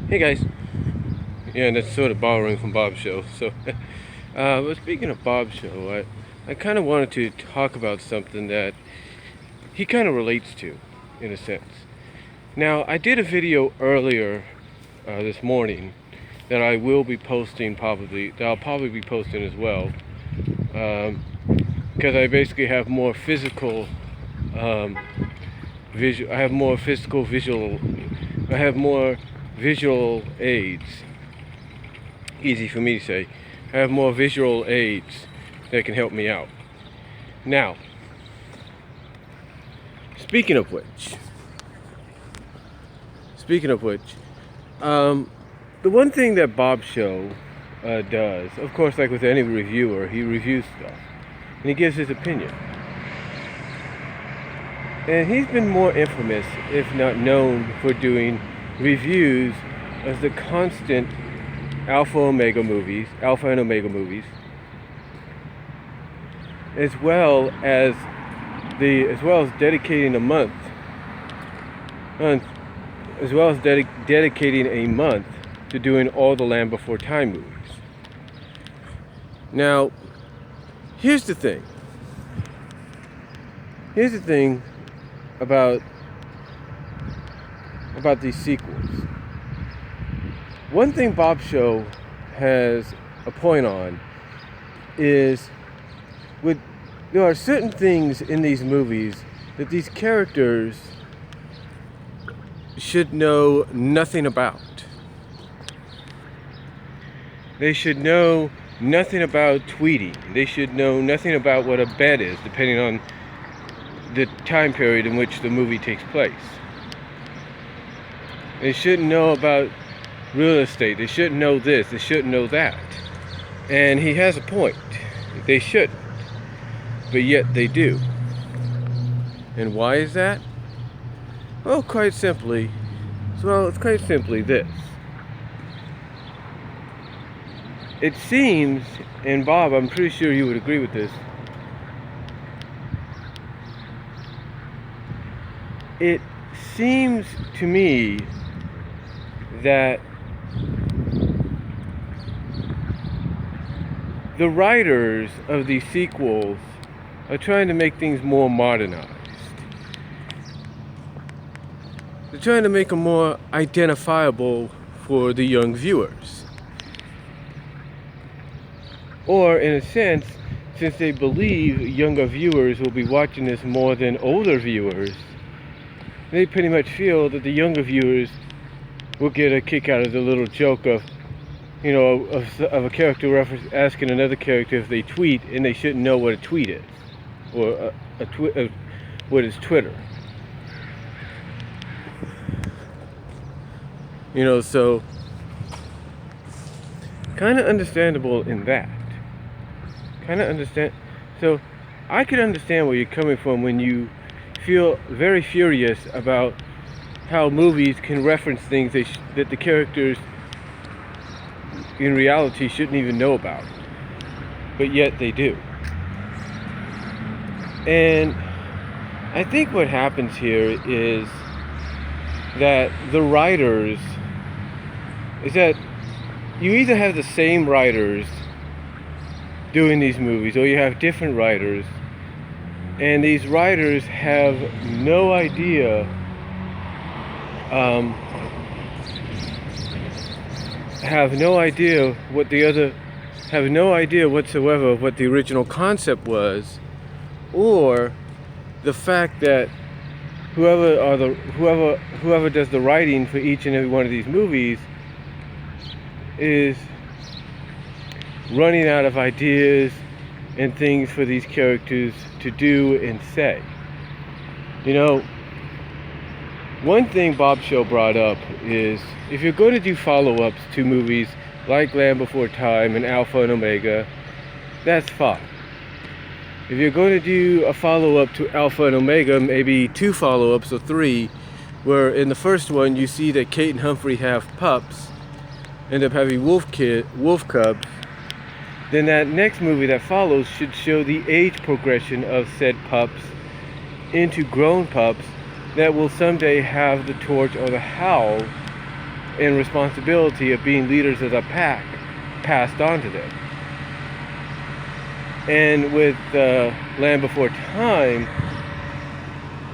Hey guys. Yeah, that's sort of borrowing from Bobsheux. So, but speaking of Bobsheux, I kind of wanted to talk about something that he kind of relates to, in a sense. Now, I did a video earlier this morning that I will be posting that I'll probably be posting as well, because I basically have more physical visual. I have more physical visual. I have more visual aids. Easy for me to say. I have more visual aids that can help me out. Now, speaking of which, the one thing that Bobsheux does, of course, like with any reviewer, he reviews stuff and he gives his opinion. And he's been more infamous, if not known, for doing reviews of the constant Alpha and Omega movies, as well as dedicating a month, dedicating a month to doing all the Land Before Time movies. Now, here's the thing. About these sequels. One thing Bobsheux has a point on is there are certain things in these movies that these characters should know nothing about. They should know nothing about tweeting. They should know nothing about what a bet is, depending on the time period in which the movie takes place. They shouldn't know about real estate. They shouldn't know this. They shouldn't know that. And he has a point. They shouldn't. But yet they do. And why is that? Well, it's quite simply this. It seems, and Bob, I'm pretty sure you would agree with this, it seems to me that the writers of these sequels are trying to make things more modernized. They're trying to make them more identifiable for the young viewers. Or, in a sense, since they believe younger viewers will be watching this more than older viewers, they pretty much feel that the younger viewers will get a kick out of the little joke of a character reference asking another character if they tweet, and they shouldn't know what a tweet is, or what is Twitter. So kind of understandable in that. So I could understand where you're coming from when you feel very furious about how movies can reference things that the characters in reality shouldn't even know about, but yet they do. And I think what happens here is that you either have the same writers doing these movies, or you have different writers, and these writers have no idea whatsoever of what the original concept was, or the fact that whoever does the writing for each and every one of these movies is running out of ideas and things for these characters to do and say. One thing Bobsheux brought up is, if you're going to do follow-ups to movies like Land Before Time and Alpha and Omega, that's fine. If you're going to do a follow-up to Alpha and Omega, maybe 2 follow-ups or 3, where in the first one you see that Kate and Humphrey have pups, end up having wolf cubs, then that next movie that follows should show the age progression of said pups into grown pups that will someday have the torch or the howl and responsibility of being leaders of the pack passed on to them. And with Land Before Time,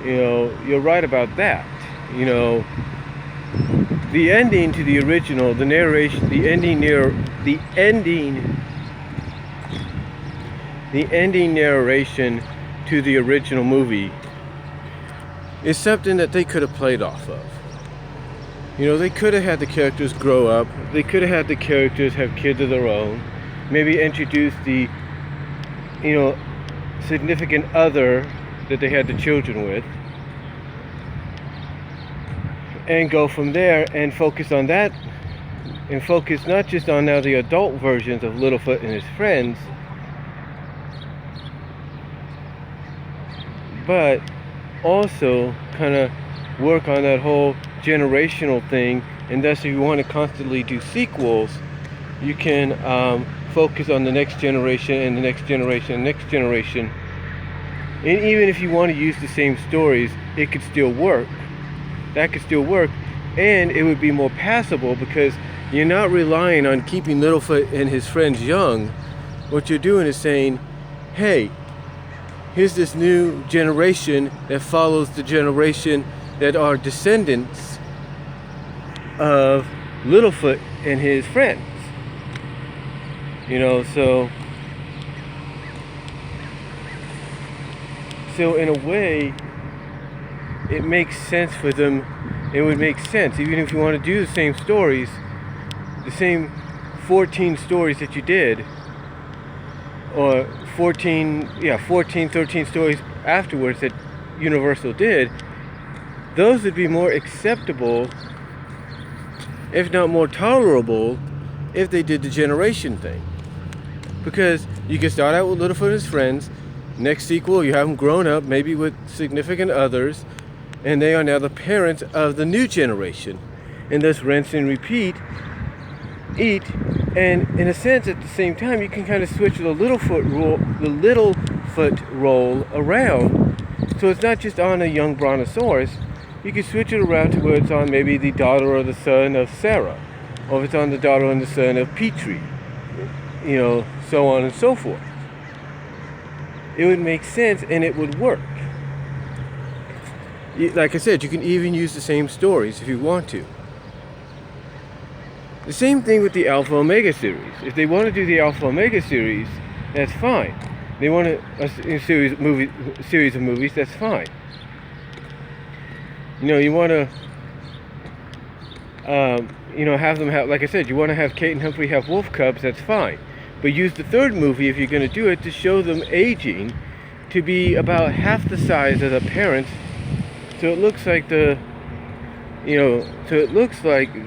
you're right about that. The ending to the original, the narration, the ending narration to the original movie is something that they could have played off of. They could have had the characters grow up. They could have had the characters have kids of their own. Maybe introduce the, significant other that they had the children with. And go from there and focus on that. And focus not just on now the adult versions of Littlefoot and his friends, but also kind of work on that whole generational thing. And thus, if you want to constantly do sequels, you can focus on the next generation and the next generation and next generation. And even if you want to use the same stories, it could still work. That could still work, and it would be more passable because you're not relying on keeping Littlefoot and his friends young. What you're doing is saying, hey, here's this new generation that follows the generation that are descendants of Littlefoot and his friends. So in a way, it makes sense for them. It would make sense, even if you want to do the same stories, the same 14 stories that you did, or 13 stories afterwards that Universal did, those would be more acceptable, if not more tolerable, if they did the generation thing. Because you can start out with Littlefoot and his friends, next sequel you have them grown up, maybe with significant others, and they are now the parents of the new generation, and thus rinse and repeat, and in a sense at the same time you can kind of switch the Littlefoot role around, so it's not just on a young brontosaurus. You can switch it around to where it's on maybe the daughter or the son of Sarah, or if it's on the daughter and the son of Petrie, so on and so forth. It would make sense and it would work. Like I said, you can even use the same stories if you want to. The same thing with the Alpha Omega series. If they want to do the Alpha Omega series, that's fine. They want a series of movies, that's fine. You want to, have them have, like I said, you want to have Kate and Humphrey have wolf cubs, that's fine. But use the third movie, if you're going to do it, to show them aging to be about half the size of the parents. So it looks like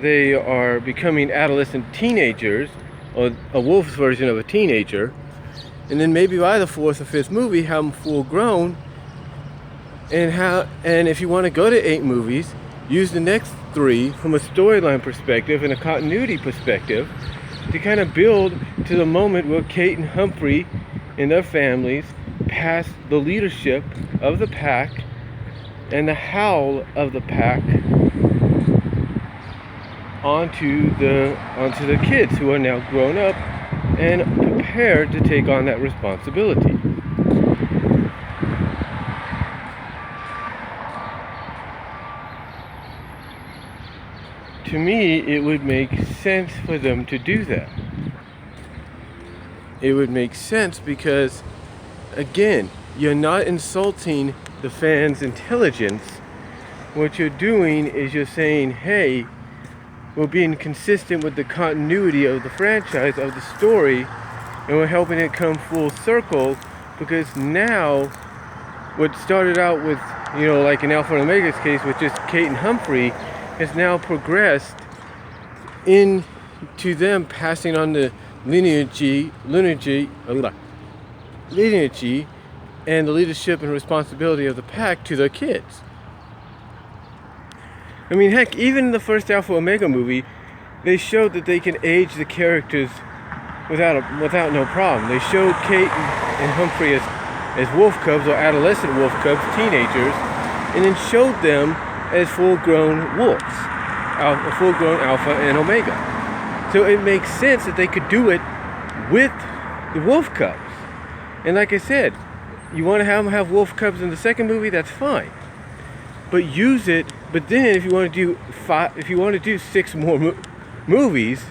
they are becoming adolescent teenagers, or a wolf's version of a teenager. And then maybe by the fourth or fifth movie, have them full grown. And if you want to go to 8 movies, use the next 3 from a storyline perspective and a continuity perspective to kind of build to the moment where Kate and Humphrey and their families pass the leadership of the pack and the howl of the pack onto the kids who are now grown up and prepared to take on that responsibility. To me, it would make sense for them to do that. It would make sense because, again, you're not insulting the fans' intelligence. What you're doing is you're saying, hey, we're being consistent with the continuity of the franchise, of the story, and we're helping it come full circle, because now what started out with, like in Alpha and Omega's case, with just Kate and Humphrey, has now progressed into them passing on the lineage and the leadership and responsibility of the pack to their kids. I mean, heck, even in the first Alpha Omega movie, they showed that they can age the characters without no problem. They showed Kate and Humphrey as wolf cubs, or adolescent wolf cubs, teenagers, and then showed them as full-grown wolves. a full-grown alpha and omega. So it makes sense that they could do it with the wolf cubs. And like I said, you want to have them have wolf cubs in the second movie, that's fine. But use it. But then, if you want to do 6 more movies,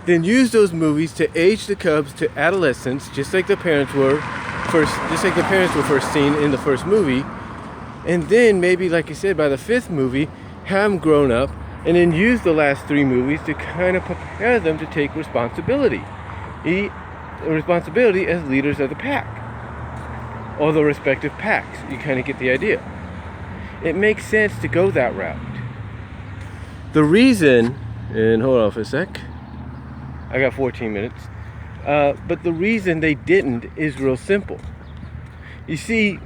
then use those movies to age the cubs to adolescence, just like the parents were first seen in the first movie. And then maybe, like I said, by the 5th movie, have them grown up, and then use the last 3 movies to kind of prepare them to take responsibility. Responsibility as leaders of the pack, or the respective packs. You kind of get the idea. It makes sense to go that route. The reason, and hold on for a sec, I got 14 minutes, but the reason they didn't is real simple. You see,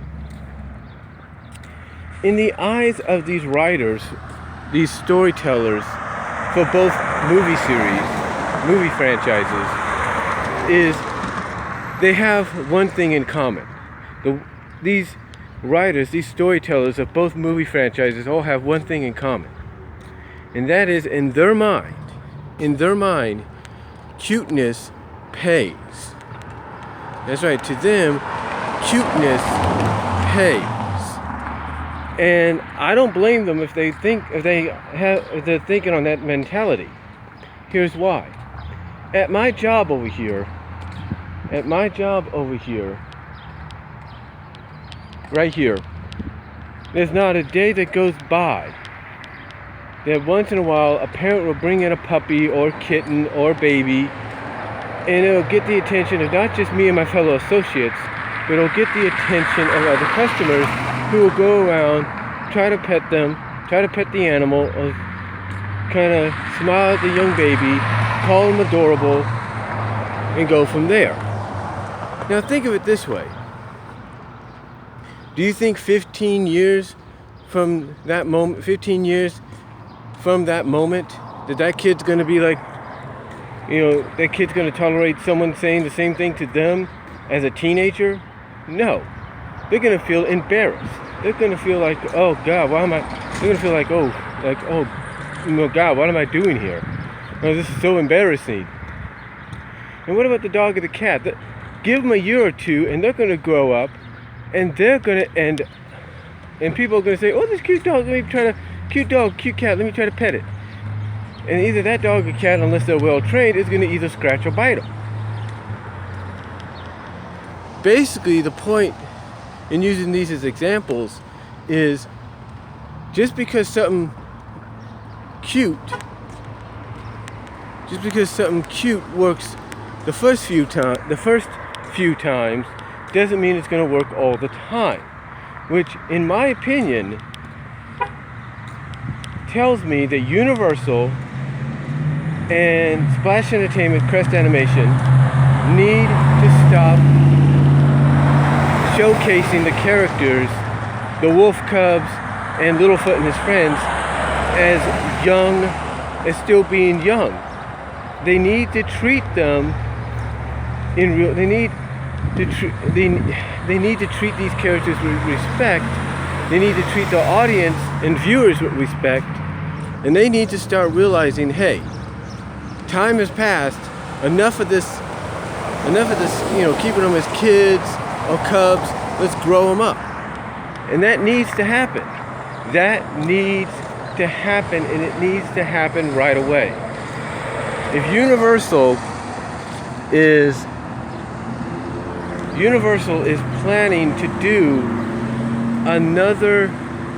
in the eyes of these writers, these storytellers for both movie franchises, is they have one thing in common. These writers, these storytellers of both movie franchises all have one thing in common. And that is, in their mind, cuteness pays. That's right, to them, cuteness pays. And I don't blame them if they're thinking on that mentality. Here's why. At my job over here, right here, there's not a day that goes by that once in a while a parent will bring in a puppy or kitten or baby, and it'll get the attention of not just me and my fellow associates, but it'll get the attention of other customers who will go around, try to pet them, try to pet the animal, or kind of smile at the young baby, call them adorable, and go from there. Now think of it this way. Do you think 15 years from that moment, that kid's going to be like, that kid's going to tolerate someone saying the same thing to them as a teenager? No. They're going to feel embarrassed. They're going to feel like, oh God, they're going to feel like, oh God, what am I doing here? Oh, this is so embarrassing. And what about the dog or the cat? Give them a year or two, and they're going to grow up, and they're going to and people are going to say, oh, this cute dog, cute cat, let me try to pet it. And either that dog or cat, unless they're well trained, is going to either scratch or bite them. Basically, the point in using these as examples is, just because something cute works the first few times doesn't mean it's going to work all the time, which in my opinion tells me that Universal and Splash Entertainment, Crest Animation need to stop showcasing the characters, the Wolf Cubs and Littlefoot and his friends, as young, as still being young. They need to treat them they need to treat these characters with respect. They need to treat the audience and viewers with respect, and they need to start realizing, hey, time has passed. Enough of this, keeping them as kids or cubs. Let's grow them up. And that needs to happen. And it needs to happen right away. If Universal is planning to do another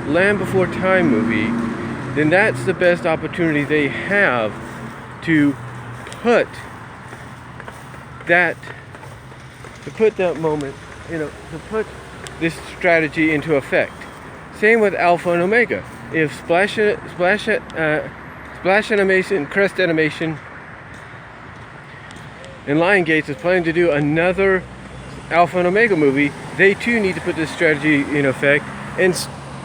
Land Before Time movie, then that's the best opportunity they have to put that moment, to put this strategy into effect. Same with Alpha and Omega. If Splash Animation, Crest Animation, and Lion Gates is planning to do another Alpha and Omega movie, they too need to put this strategy in effect and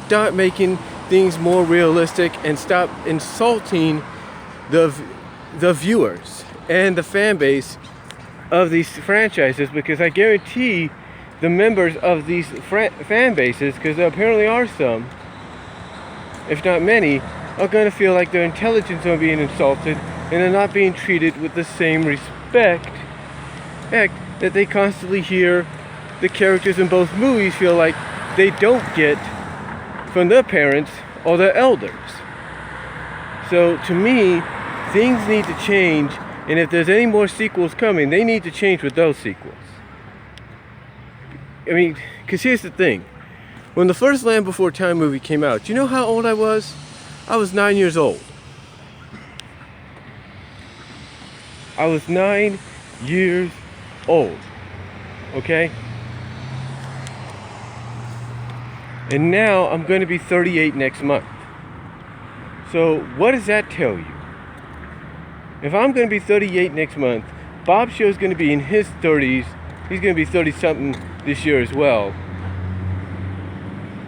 start making things more realistic and stop insulting the viewers and the fan base of these franchises, because I guarantee the members of these fan bases, because there apparently are some, if not many, are going to feel like their intelligence are being insulted and they're not being treated with the same respect that they constantly hear the characters in both movies feel like they don't get from their parents or their elders. So to me, things need to change, and if there's any more sequels coming, they need to change with those sequels. I mean, because here's the thing. When the first Land Before Time movie came out, do you know how old I was? I was 9 years old. I was 9 years old. Okay? And now I'm going to be 38 next month. So what does that tell you? If I'm going to be 38 next month, Bobsheux is going to be in his 30s. He's going to be 30-something this year as well.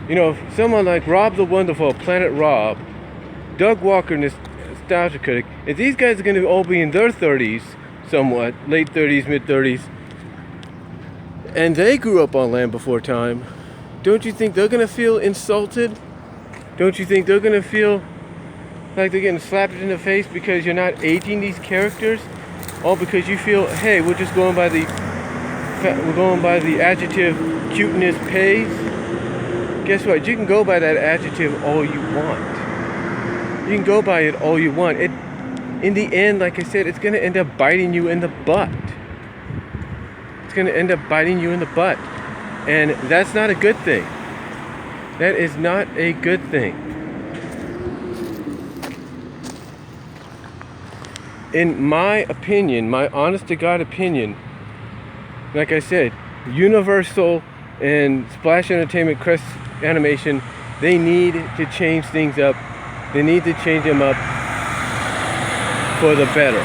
You know, someone like Rob the Wonderful, Planet Rob, Doug Walker, Nostalgia Critic, if these guys are going to all be in their 30s, somewhat, late 30s, mid-30s, and they grew up on Land Before Time, don't you think they're going to feel insulted? Don't you think they're going to feel like they're getting slapped in the face because you're not aging these characters? All because you feel, hey, we're just going by the adjective cuteness pays? Guess what? You can go by that adjective all you want. You can go by it all you want. In the end, like I said, it's going to end up biting you in the butt. It's going to end up biting you in the butt. And that's not a good thing. That is not a good thing. In my opinion, my honest to God opinion, like I said, Universal and Splash Entertainment, Crest Animation, they need to change things up. They need to change them up for the better.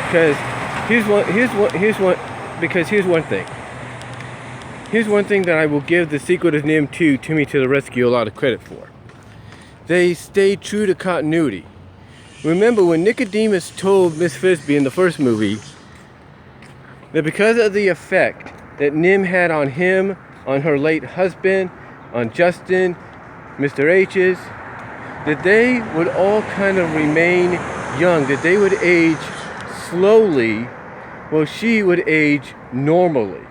Because here's one thing. Here's one thing that I will give The Secret of NIMH 2, Timmy to the Rescue, a lot of credit for. They stayed true to continuity. Remember when Nicodemus told Miss Frisbee in the first movie that because of the effect that NIMH had on him, on her late husband, on Justin, Mr. H's, that they would all kind of remain young, that they would age slowly, while she would age normally.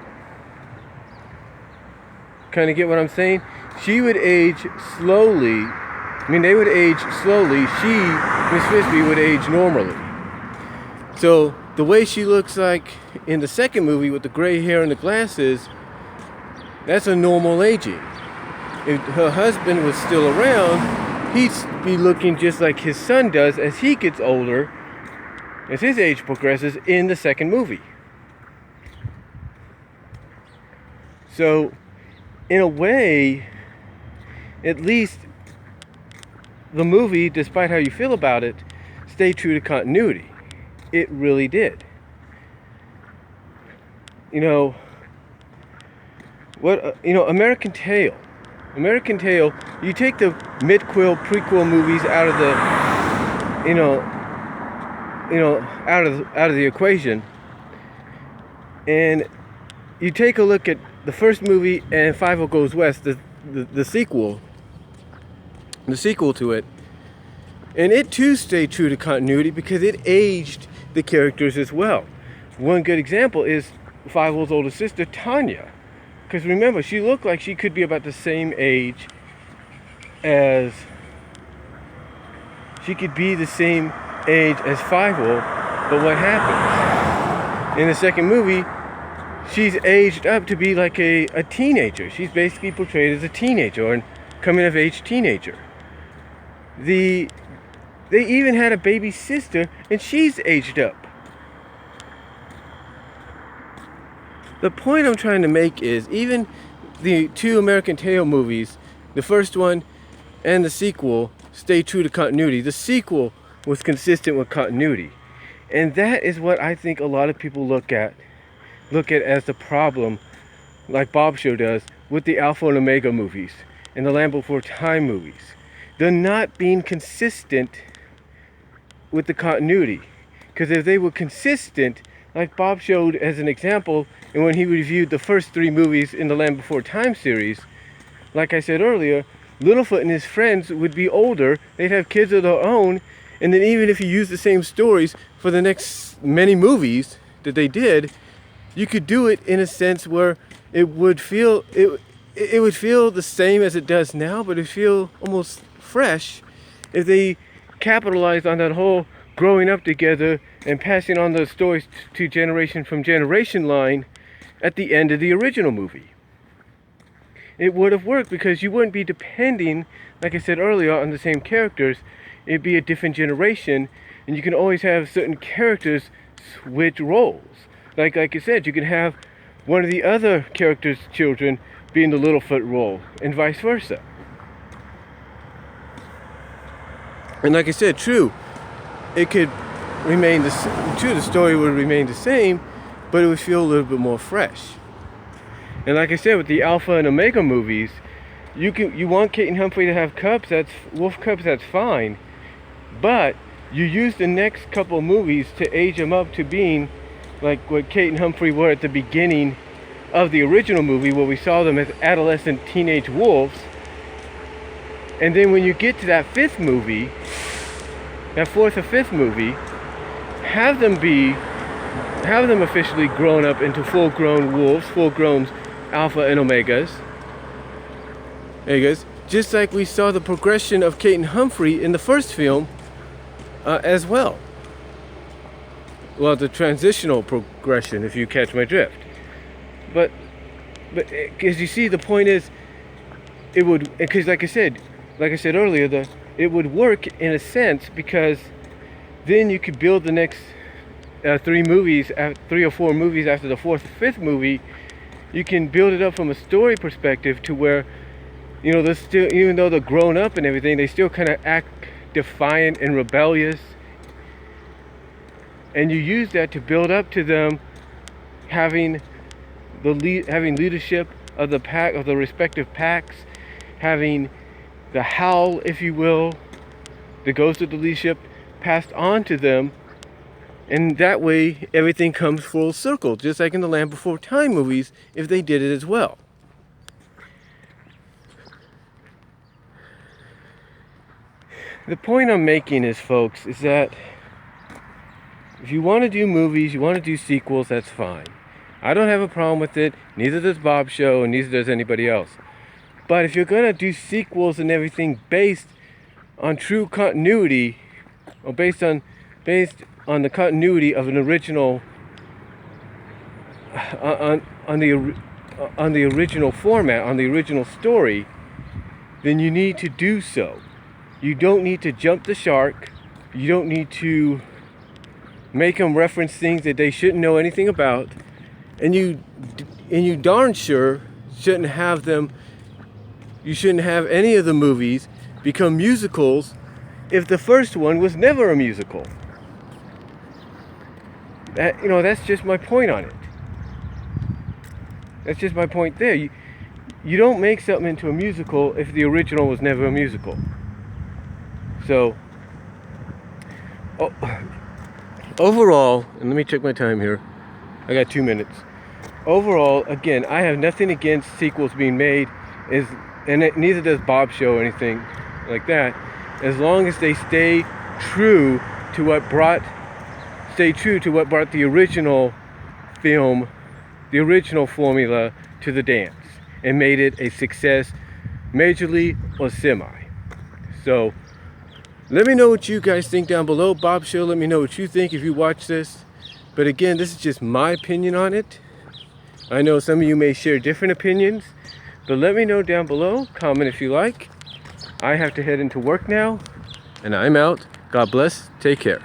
Kind of get what I'm saying? She would age slowly. I mean, they would age slowly. Miss Frisbee, would age normally. So the way she looks like in the second movie with the gray hair and the glasses, that's a normal aging. If her husband was still around, he'd be looking just like his son does as he gets older, as his age progresses in the second movie. So, in a way, at least the movie, despite how you feel about it, stayed true to continuity. It really did. You know, American Tail. American Tail, you take the mid-quill, prequel movies out of the, out of the equation, and you take a look at the first movie and 50 Goes West, the sequel to it, and it too stayed true to continuity because it aged the characters as well. One good example is Fievel's older sister, Tanya. Because remember, she looked like she could be about the same age as... She could be the same age as Fievel, but what happens? In the second movie, she's aged up to be like a teenager. She's basically portrayed as a teenager, or a coming-of-age teenager. They even had a baby sister, and she's aged up. The point I'm trying to make is, even the two American Tail movies, the first one and the sequel, stay true to continuity. The sequel was consistent with continuity. And that is what I think a lot of people look at as the problem, like Bobsheux does, with the Alpha and Omega movies and the Land Before Time movies. They're not being consistent with the continuity. Because if they were consistent, like Bob showed as an example, and when he reviewed the first three movies in the Land Before Time series, like I said earlier, Littlefoot and his friends would be older, they'd have kids of their own, and then even if you use the same stories for the next many movies that they did, you could do it in a sense where it would feel the same as it does now, but it would feel almost fresh if they capitalized on that whole growing up together and passing on those stories to generation from generation line at the end of the original movie. It would have worked because you wouldn't be depending, like I said earlier, on the same characters. It'd be a different generation, and you can always have certain characters switch roles. Like I said, you can have one of the other characters' children be in the Littlefoot role, and vice versa. And like I said, true, it could remain the story would remain the same, but it would feel a little bit more fresh. And like I said, with the Alpha and Omega movies, you want Kate and Humphrey to have cubs, wolf cubs, that's fine. But you use the next couple of movies to age them up to being like what Kate and Humphrey were at the beginning of the original movie, where we saw them as adolescent teenage wolves. And then when you get to that fourth or fifth movie, have them officially grown up into full-grown wolves, full-grown Alpha and Omegas, just like we saw the progression of Kate and Humphrey in the first film as well. Well, the transitional progression, if you catch my drift. But as you see, the point is, because like I said earlier, it would work in a sense, because then you could build the next 3 or 4 movies after the fourth or fifth movie. You can build it up from a story perspective to where, they're still, even though they're grown up and everything, they still kind of act defiant and rebellious. And you use that to build up to them having leadership of the pack, of the respective packs, having the howl, if you will, that goes to the leadership, passed on to them. And that way, everything comes full circle, just like in the Land Before Time movies, if they did it as well. The point I'm making is, folks, is that if you want to do movies, you want to do sequels, that's fine. I don't have a problem with it, neither does Bobsheux, and neither does anybody else. But if you're going to do sequels and everything based on true continuity, or based on the continuity of an original, on the original format, on the original story, then you need to do so. You don't need to jump the shark. You don't need to make them reference things that they shouldn't know anything about, and you darn sure shouldn't have them. You shouldn't have any of the movies become musicals if the first one was never a musical. That's just my point on it. That's just my point there. You don't make something into a musical if the original was never a musical. So, overall, and let me check my time here. I got 2 minutes. Overall, again, I have nothing against sequels being made, neither does Bobsheux or anything like that, as long as they stay true to what brought the original film, the original formula to the dance, and made it a success, majorly or semi. So, let me know what you guys think down below. Bobsheux, let me know what you think if you watch this. But again, this is just my opinion on it. I know some of you may share different opinions, but let me know down below. Comment if you like. I have to head into work now, and I'm out. God bless. Take care.